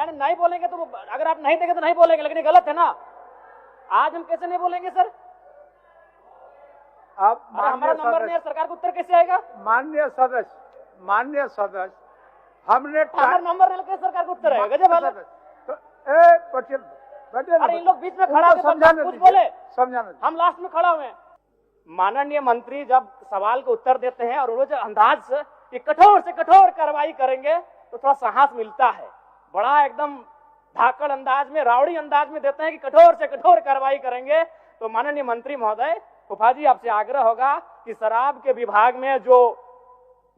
यानी नहीं बोलेंगे तो अगर आप नहीं देंगे तो नहीं बोलेंगे, लेकिन ये गलत है ना। आज हम कैसे नहीं बोलेंगे सर? आप हमारा नंबर नहीं है, सरकार को उत्तर कैसे आएगा? माननीय सदस्य हमने हमारा नंबर नहीं लेके सरकार को उत्तर आएगा? गजब हाल है। तो पटेल अरे इन लोग बीच में खड़ा होकर कुछ बोले, समझाना, हम लास्ट में खड़ा हुए। माननीय मंत्री जब सवाल का उत्तर देते हैं और उन्होंने जो अंदाज से कठोर से कठोर कार्रवाई करेंगे तो थोड़ा साहस मिलता है। बड़ा एकदम धाकड़ अंदाज में, रावड़ी अंदाज में देते हैं कि कठोर से कठोर कार्रवाई करेंगे। तो माननीय मंत्री महोदय, फूफा जी आपसे आग्रह होगा कि शराब के विभाग में जो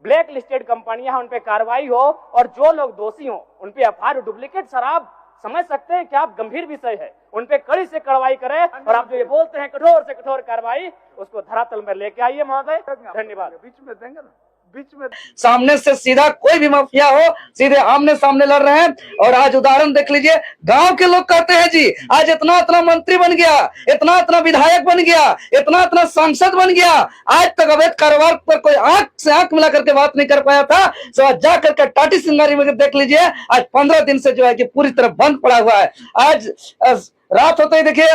ब्लैक लिस्टेड कंपनियां उन पे कार्रवाई हो और जो लोग दोषी हो उन पे एफआईआर, डुप्लीकेट शराब समझ सकते हैं क्या आप, गंभीर विषय है, उन पे कड़ी से कार्रवाई करें। और आप जो ये बोलते हैं कठोर से कठोर कार्रवाई, उसको धरातल में लेके आइए महोदय। धन्यवाद। बीच में देंगे ना, बीच में सामने से सीधा कोई भी माफिया हो, सीधे आमने सामने लड़ रहे हैं। और आज उदाहरण देख लीजिए, गांव के लोग कहते हैं जी आज इतना इतना मंत्री बन गया, इतना इतना विधायक बन गया, इतना इतना सांसद बन गया, आज तक अवैध कारोबार पर कोई आंख से आंख मिला करके बात नहीं कर पाया था। तो आज जा करके टाटी सिंगारी में देख लीजिए, आज 15 दिन से जो है कि पूरी तरह बंद पड़ा हुआ है। आज रात होते ही देखिए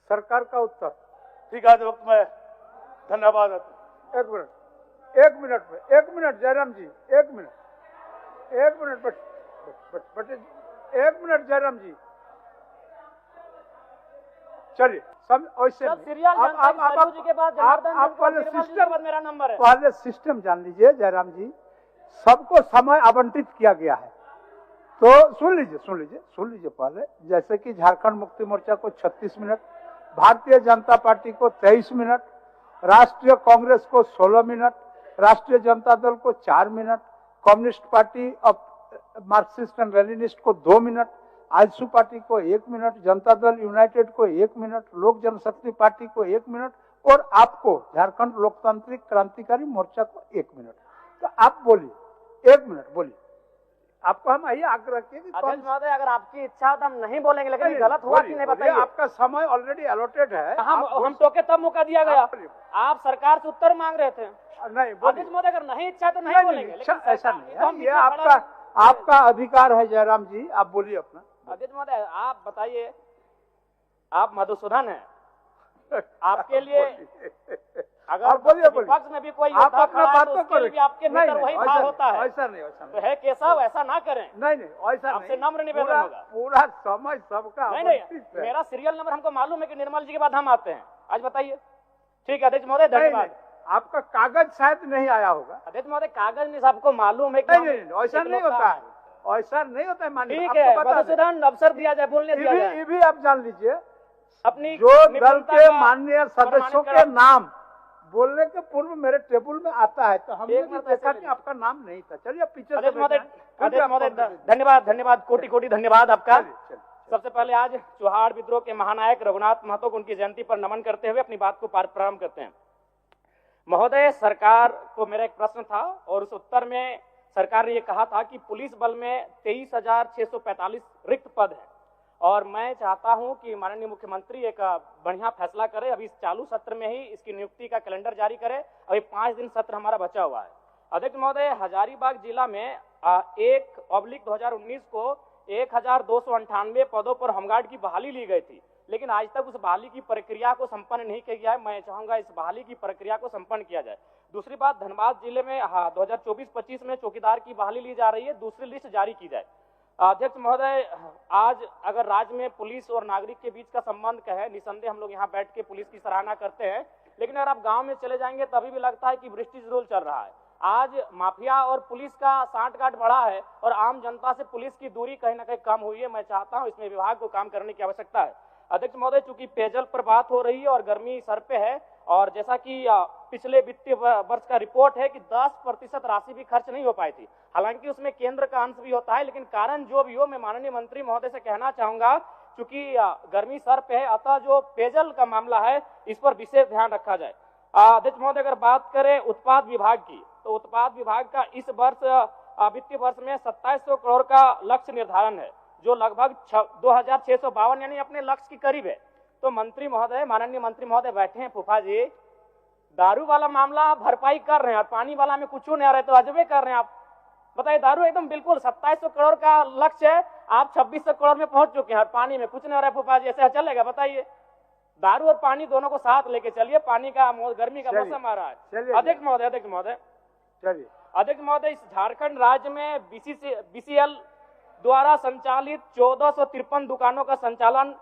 सरकार का उत्तर ठीक है, वक्त में धन्यवाद। एक मिनट जयराम जी, एक मिनट बट एक मिनट जयराम जी, चलिए मेरा नंबर है। पहले सिस्टम जान लीजिए जयराम जी, सबको समय आवंटित किया गया है। तो सुन लीजिए पहले, जैसे कि झारखंड मुक्ति मोर्चा को 36 मिनट, भारतीय जनता पार्टी को 23 मिनट, राष्ट्रीय कांग्रेस को 16 मिनट, राष्ट्रीय जनता दल को 4 minute, communist party of Marxist and Leninist को 2 मिनट, आजसू पार्टी को 1 मिनट, जनता दल यूनाइटेड को 1 मिनट, लोक जनशक्ति पार्टी को 1 मिनट और आपको झारखंड लोकतांत्रिक क्रांतिकारी मोर्चा को 1 मिनट। तो आप बोलिए, 1 मिनट बोलिए। आपको हम यही आग्रह किए कि अध्यक्ष महोदय, अगर आपकी इच्छा हो तो हम नहीं बोलेंगे, लेकिन गलत हुआ कि नहीं बताइए। आपका समय ऑलरेडी अलॉटेड है। हम टोके तब मौका दिया गया, आप सरकार से उत्तर मांग रहे थे। नहीं अध्यक्ष महोदय, अगर नहीं इच्छा तो नहीं बोलेंगे, ऐसा नहीं है, ये आपका अधिकार है जयराम जी, आप बोलिए अपना। अध्यक्ष महोदय आप बताइए, आप मधुसूदन है, आपके लिए अगर विपक्ष में भी कोई आप अपना बात तो करें, आपके भीतर वही भाव होता है। ऐसा नहीं तो है केशव, ऐसा ना करें। नहीं ऐसा आपसे नम्र निवेदन होगा। पूरा समय सबका नहीं, मेरा सीरियल नंबर हमको मालूम है कि निर्मल जी के बाद हम आते हैं। आज बताइए। ठीक है अध्यक्ष महोदय, धन्यवाद। आपका कागज शायद नहीं आया होगा। अध्यक्ष महोदय, कागज नहीं, सबको मालूम है। नहीं, ऐसा नहीं होता है, ऐसा नहीं होता है। मानिए, ठीक है, मधुसूदन अवसर दिया जाए, बोलने दिया जाए। ये भी आप जान लीजिए, अपनी जो दल के माननीय सदस्यों के नाम बोलने के पूर्व मेरे टेबल में आता है, तो हमने देखा कि आपका नाम नहीं था। चलिए पीछे से धन्यवाद, कोटि धन्यवाद आपका। सबसे पहले आज चौहाड़ विद्रोह के महानायक रघुनाथ महतो को उनकी जयंती पर नमन करते हुए अपनी बात को प्रारंभ करते हैं। महोदय, सरकार को मेरा एक प्रश्न था और उस उत्तर में सरकार ने ये कहा था कि पुलिस बल में 23,645 रिक्त पद है और मैं चाहता हूं कि माननीय मुख्यमंत्री एक बढ़िया फैसला करे। अभी इस चालू सत्र में ही इसकी नियुक्ति का कैलेंडर जारी करे। अभी 5 दिन सत्र हमारा बचा हुआ है। अध्यक्ष महोदय, हजारीबाग जिला में 1/2019 को 1298 पदों पर होमगार्ड की बहाली ली गई थी, लेकिन आज तक उस बहाली की प्रक्रिया को संपन्न नहीं किया गया है। मैं चाहूंगा इस बहाली की प्रक्रिया को संपन्न किया जाए। दूसरी बात, धनबाद जिले में 2024-25 में चौकीदार की बहाली ली जा रही है, दूसरी लिस्ट जारी की जाए। अध्यक्ष महोदय, आज अगर राज्य में पुलिस और नागरिक के बीच का संबंध कहे, निसंदेह हम लोग यहाँ बैठ के पुलिस की सराहना करते हैं, लेकिन अगर आप गांव में चले जाएंगे तभी भी लगता है कि ब्रिटिश रूल चल रहा है। आज माफिया और पुलिस का सांठ-गांठ बढ़ा है और आम जनता से पुलिस की दूरी कहीं ना कहीं कम हुई है। मैं चाहता हूं इसमें विभाग को काम करने की आवश्यकता है। अध्यक्ष महोदय, चूंकि पेयजल पर बात हो रही है और गर्मी सर पे है और जैसा कि पिछले वित्तीय वर्ष का रिपोर्ट है कि 10% राशि भी खर्च नहीं हो पाई थी, हालांकि उसमें केंद्र का अंश भी होता है, लेकिन कारण जो भी हो, मैं माननीय मंत्री महोदय से कहना चाहूंगा, चूंकि गर्मी सर पे है, अतः जो पेयजल का मामला है इस पर विशेष ध्यान रखा जाए। अध्यक्ष महोदय, अगर बात करें उत्पाद विभाग की, तो उत्पाद विभाग का इस वर्ष वित्तीय वर्ष में 2700 करोड़ का लक्ष्य निर्धारण है, जो लगभग 2652 यानी अपने लक्ष्य के करीब है। तो मंत्री महोदय, माननीय मंत्री महोदय बैठे हैं, फूफा जी, दारू वाला मामला भरपाई कर रहे हैं और पानी वाला में कुछ नहीं आ रहा है, तो अजबे कर रहे हैं आप। बताइए, दारू एकदम बिल्कुल 2700 करोड़ का लक्ष्य है, आप 2600 करोड़ में पहुंच चुके हैं और पानी में कुछ नहीं हो रहा है। फूफा जी ऐसा चलेगा? बताइए, दारू और पानी दोनों को साथ लेके चलिए। पानी का गर्मी का मौसम आ रहा है। अध्यक्ष महोदय, इस झारखंड राज्य में बीसीएल द्वारा संचालित 1453 दुकानों का संचालन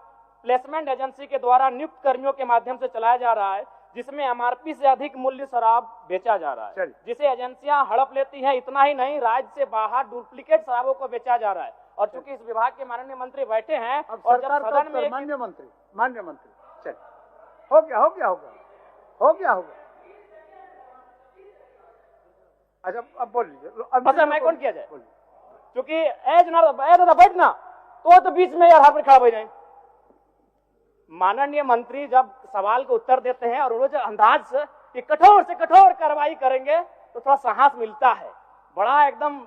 प्लेसमेंट एजेंसी के द्वारा नियुक्त कर्मियों के माध्यम से चलाया जा रहा है, जिसमें एमआरपी से अधिक मूल्य शराब बेचा जा रहा है, जिसे एजेंसियां हड़प लेती हैं। इतना ही नहीं, राज्य से बाहर डुप्लीकेट शराबों को बेचा जा रहा है। और चूंकि इस विभाग के माननीय मंत्री बैठे हैं और जब सदन में माननीय मंत्री चल हो गया। अच्छा, अब बोल लीजिए। मैं कौन किया जाए? क्योंकि बैठना तो बीच में यार हाथ खड़ा हो जाए। माननीय मंत्री जब सवाल को उत्तर देते हैं और वो जो अंदाज से कि कठोर से कठोर कार्रवाई करेंगे तो थोड़ा साहस मिलता है। बड़ा एकदम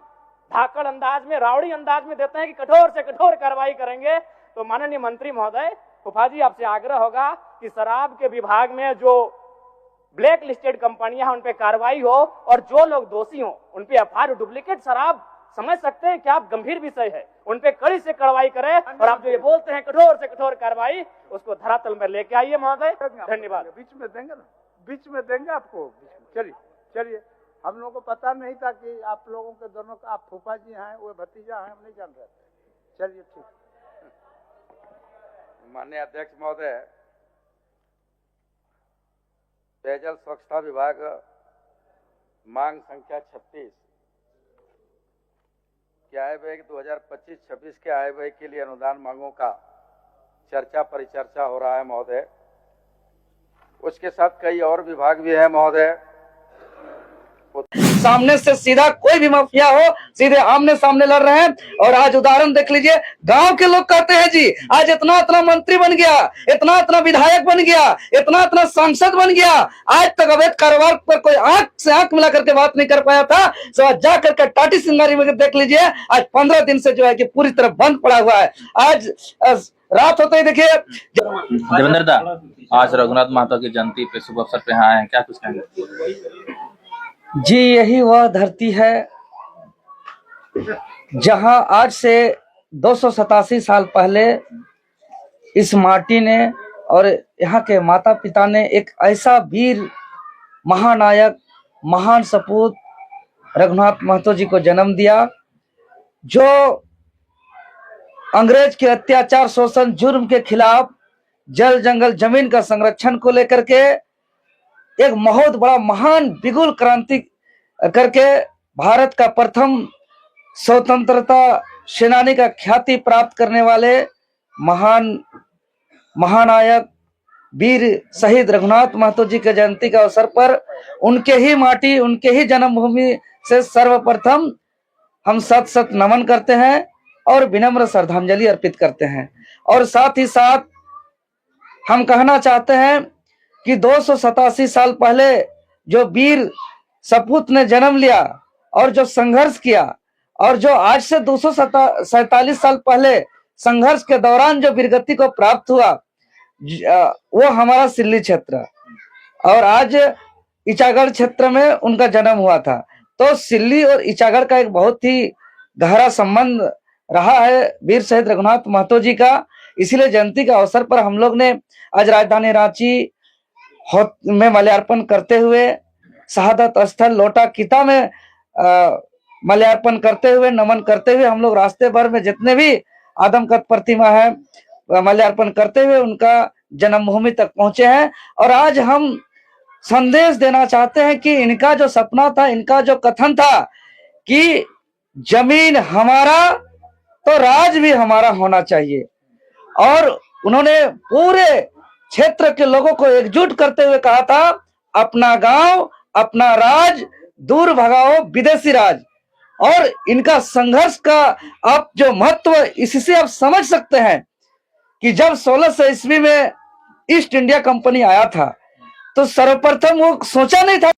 धाकड़ अंदाज में, रावड़ी अंदाज में देते हैं कि कठोर से कठोर कार्रवाई करेंगे। तो माननीय मंत्री महोदय, फूफा जी आपसे आग्रह होगा कि शराब के विभाग में जो ब्लैक लिस्टेड कंपनियां हैं उन पे कार्रवाई हो और जो लोग दोषी हो उन पे एफआईआर। डुप्लीकेट शराब समझ सकते हैं क्या आप, गंभीर विषय है, उन पे कड़ी से कार्रवाई करें। और आप जो ये बोलते हैं कठोर से कठोर कार्रवाई, उसको धरातल में लेके आइए महोदय। धन्यवाद। बीच में देंगे ना, बीच में देंगे आपको। चलिए, हम लोगों को पता नहीं था कि आप लोगों के दोनों का, आप फूफा जी हैं, वो भतीजा हैं, हम नहीं जान रहे थे। चलिए ठीक। माननीय अध्यक्ष महोदय, पेयजल स्वच्छता विभाग मांग संख्या 36 के आय व्यय 2025-26 के आय व्यय के लिए अनुदान मांगों का चर्चा परिचर्चा हो रहा है महोदय। उसके साथ कई और विभाग भी है महोदय। सामने से सीधा कोई भी माफिया हो, सीधे आमने सामने लड़ रहे हैं। और आज उदाहरण देख लीजिए, गांव के लोग कहते हैं जी, आज इतना इतना मंत्री बन गया, इतना इतना विधायक बन गया, इतना इतना सांसद बन गया। आज तक अवैध कारोबार पर कोई आंख से आंख मिला करके बात नहीं कर पाया था। तो आज जाकर के टाटी सिंगारी में देख लीजिए, आज 15 दिन से जो है कि पूरी तरह बंद पड़ा हुआ है। आज रात होते ही देखिए। देवेंद्र दा, आज रघुनाथ महतो की जयंती पे शुभ अवसर पे आए हैं, क्या कुछ कहेंगे? जी, यही वह धरती है जहां आज से 287 साल पहले इस माटी ने और यहाँ के माता पिता ने एक ऐसा वीर महानायक, महान सपूत रघुनाथ महतो जी को जन्म दिया, जो अंग्रेज के अत्याचार, शोषण, जुर्म के खिलाफ जल जंगल जमीन का संरक्षण को लेकर के एक बहुत बड़ा महान बिगुल क्रांति करके भारत का प्रथम स्वतंत्रता सेनानी का ख्याति प्राप्त करने वाले महान महानायक वीर शहीद रघुनाथ महतो जी के जयंती के अवसर पर उनके ही माटी, उनके ही जन्मभूमि से सर्वप्रथम हम शत शत नमन करते हैं और विनम्र श्रद्धांजलि अर्पित करते हैं। और साथ ही साथ हम कहना चाहते हैं कि 287 साल पहले जो वीर सपूत ने जन्म लिया और जो संघर्ष किया, और जो आज से 247 साल पहले संघर्ष के दौरान जो वीरगति को प्राप्त हुआ, वो हमारा सिल्ली क्षेत्र और आज इचागढ़ क्षेत्र में उनका जन्म हुआ था। तो सिल्ली और इचागढ़ का एक बहुत ही गहरा संबंध रहा है वीर शहीद रघुनाथ महतो जी का। इसीलिए जयंती के अवसर पर हम लोग ने आज राजधानी रांची में माल्यार्पण करते हुए, शहादत स्थल लोटा किता में माल्यार्पण करते हुए, नमन करते हुए हम लोग रास्ते भर में जितने भी आदमकद प्रतिमा है माल्यार्पण करते हुए उनका जन्मभूमि तक पहुंचे हैं। और आज हम संदेश देना चाहते हैं कि इनका जो सपना था, इनका जो कथन था कि जमीन हमारा तो राज भी हमारा होना चाहिए, और उन्होंने पूरे क्षेत्र के लोगों को एकजुट करते हुए कहा था, अपना गांव अपना राज, दूर भगाओ विदेशी राज। और इनका संघर्ष का आप जो महत्व इससे आप समझ सकते हैं कि जब 1600 ईस्वी में ईस्ट इंडिया कंपनी आया था तो सर्वप्रथम वो सोचा नहीं था